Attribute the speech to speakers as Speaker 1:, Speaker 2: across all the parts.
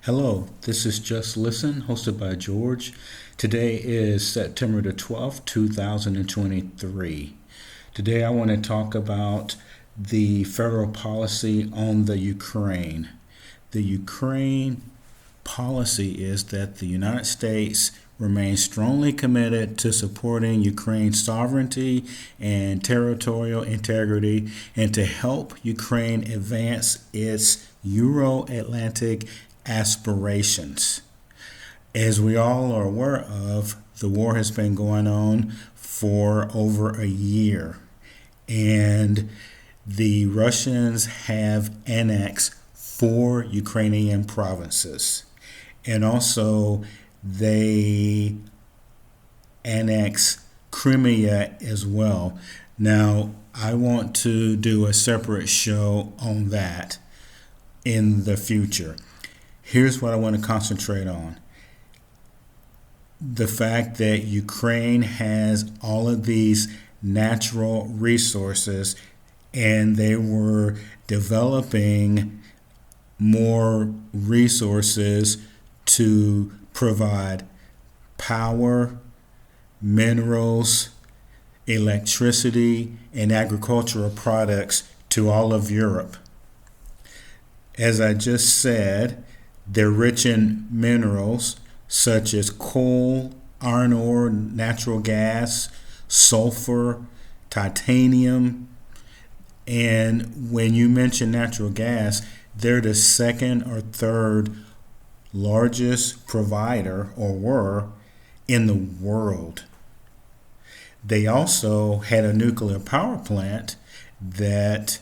Speaker 1: Hello, this is Just Listen, hosted by George. Today is September the 12th, 2023. Today I want to talk about the federal policy on the Ukraine. The Ukraine policy is that the United States remains strongly committed to supporting Ukraine's sovereignty and territorial integrity and to help Ukraine advance its Euro-Atlantic aspirations. As we all are aware of, the war has been going on for over a year, and the Russians have annexed 4 Ukrainian provinces, and also they annex Crimea as well. Now, I want to do a separate show on that in the future. Here's what I want to concentrate on. The fact that Ukraine has all of these natural resources and they were developing more resources to provide power, minerals, electricity, and agricultural products to all of Europe. As I just said, they're rich in minerals such as coal, iron ore, natural gas, sulfur, titanium. And when you mention natural gas, they're the second or third largest provider, or were, in the world. They also had a nuclear power plant that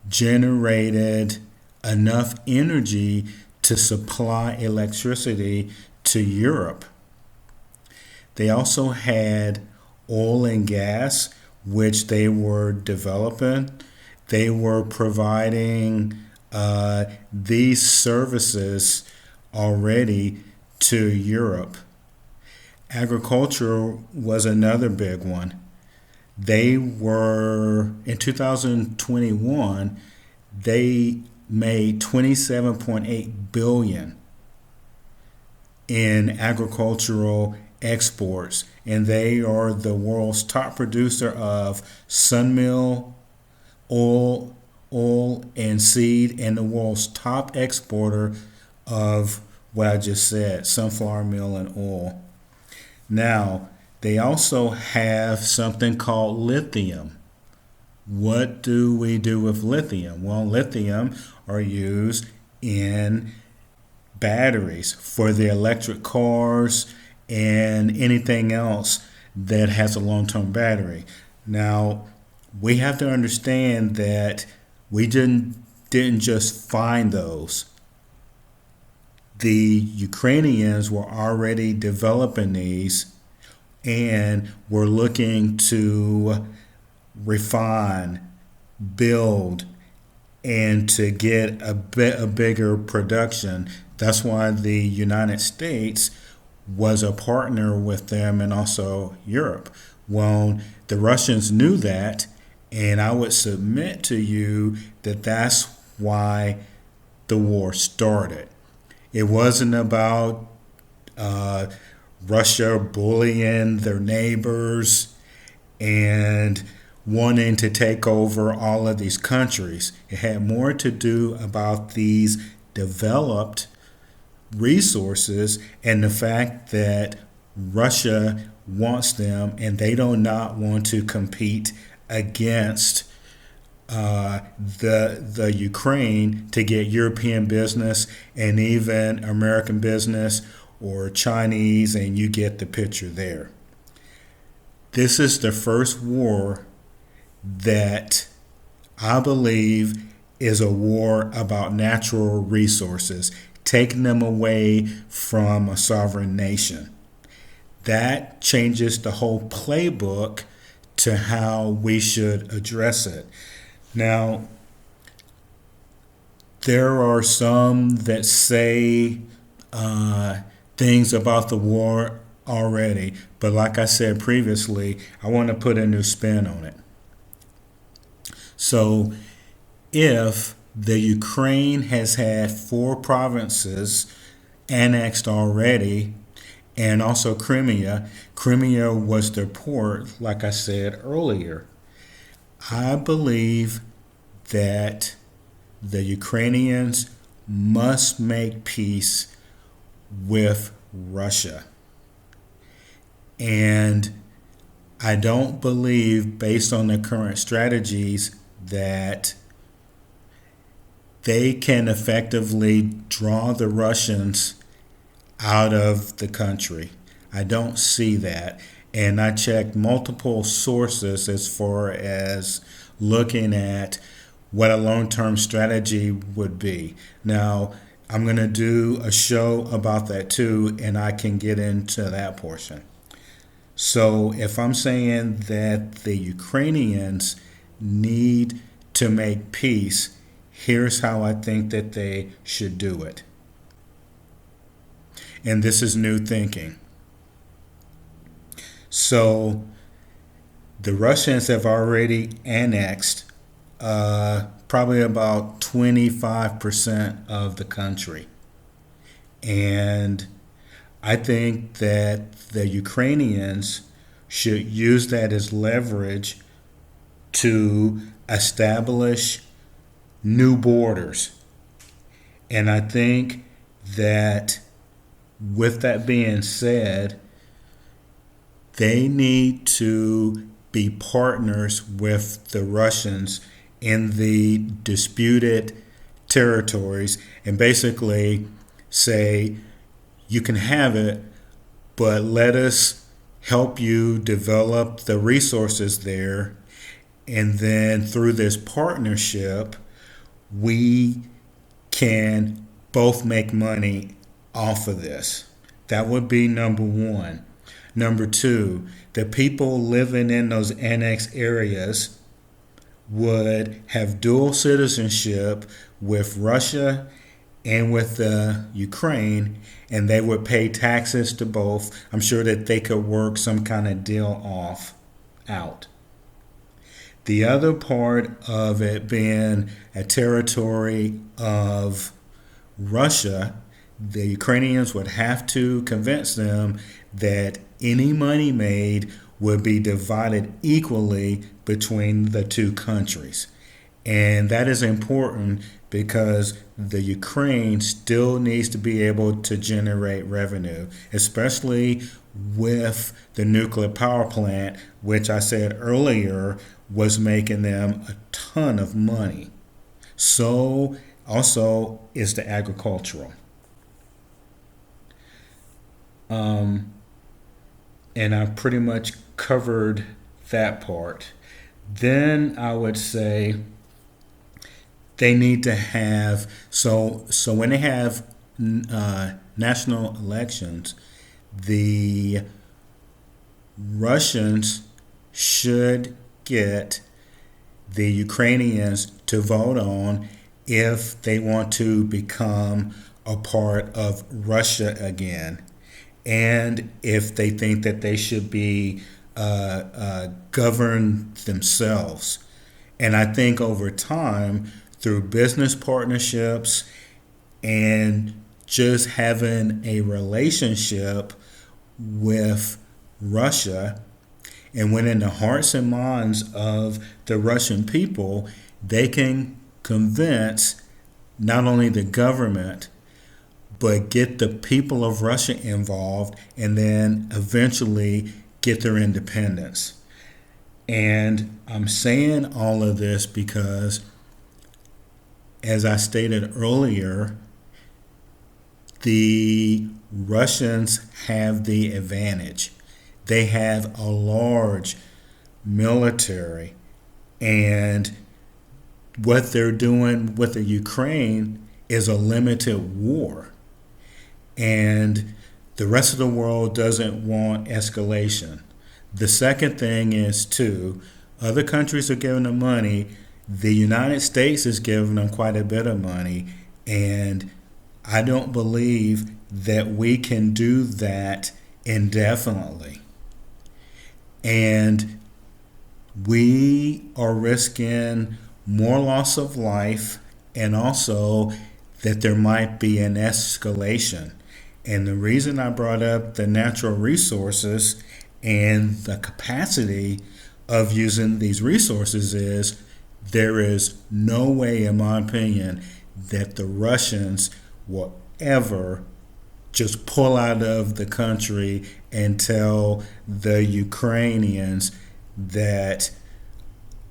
Speaker 1: generated enough energy to supply electricity to Europe. They also had oil and gas, which they were developing. They were providing these services already to Europe. Agriculture was another big one. They were, in 2021, they made 27.8 billion in agricultural exports, and they are the world's top producer of sunmeal, oil and seed, and the world's top exporter of what I just said, sunflower meal and oil. Now, they also have something called lithium. What do we do with lithium? Well, lithium are used in batteries for the electric cars and anything else that has a long-term battery. Now, we have to understand that we didn't just find those. The Ukrainians were already developing these and were looking to refine, build, and to get a bigger production. That's why the United States was a partner with them, and also Europe. Well, the Russians knew that, and I would submit to you that that's why the war started. It wasn't about Russia bullying their neighbors and wanting to take over all of these countries. It had more to do about these developed resources and the fact that Russia wants them and they do not want to compete against the Ukraine to get European business and even American business or Chinese, and you get the picture there. This is the first war that I believe is a war about natural resources, taking them away from a sovereign nation. That changes the whole playbook to how we should address it. Now, there are some that say things about the war already, but like I said previously, I want to put a new spin on it. So if the Ukraine has had 4 provinces annexed already, and also Crimea. Crimea was their port, like I said earlier. I believe that the Ukrainians must make peace with Russia. And I don't believe, based on the current strategies, that they can effectively draw the Russians out of the country. I don't see that. And I checked multiple sources as far as looking at what a long-term strategy would be. Now, I'm going to do a show about that too, and I can get into that portion. So if I'm saying that the Ukrainians need to make peace, here's how I think that they should do it. And this is new thinking. So the Russians have already annexed probably about 25% of the country. And I think that the Ukrainians should use that as leverage to establish new borders. And I think that, with that being said, they need to be partners with the Russians in the disputed territories and basically say, you can have it, but let us help you develop the resources there. And then through this partnership, we can both make money off of this. That would be number one. Number two, the people living in those annexed areas would have dual citizenship with Russia and with Ukraine, and they would pay taxes to both. I'm sure that they could work some kind of deal out. The other part of it being a territory of Russia, the Ukrainians would have to convince them that any money made would be divided equally between the two countries. And that is important because the Ukraine still needs to be able to generate revenue, especially with the nuclear power plant, which I said earlier was making them a ton of money. So also is the agricultural. And I pretty much covered that part. Then I would say they need to have, so when they have national elections, the Russians should get the Ukrainians to vote on if they want to become a part of Russia again, and if they think that they should be govern themselves. And I think over time, through business partnerships and just having a relationship with Russia and winning the hearts and minds of the Russian people, they can convince not only the government, but get the people of Russia involved and then eventually get their independence. And I'm saying all of this because, as I stated earlier, the Russians have the advantage. They have a large military, and what they're doing with the Ukraine is a limited war. And the rest of the world doesn't want escalation. The second thing is, too, other countries are giving them money. The United States is giving them quite a bit of money, and I don't believe that we can do that indefinitely. And we are risking more loss of life, and also that there might be an escalation. And the reason I brought up the natural resources and the capacity of using these resources is there is no way, in my opinion, that the Russians will ever just pull out of the country and tell the Ukrainians that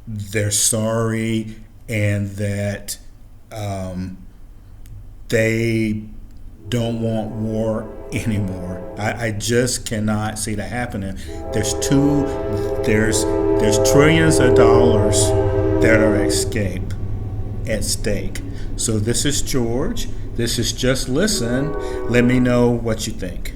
Speaker 1: they're sorry and that they don't want war anymore. I just cannot see that happening. There's trillions of dollars that are at stake. So this is George. This is Just Listen. Let me know what you think.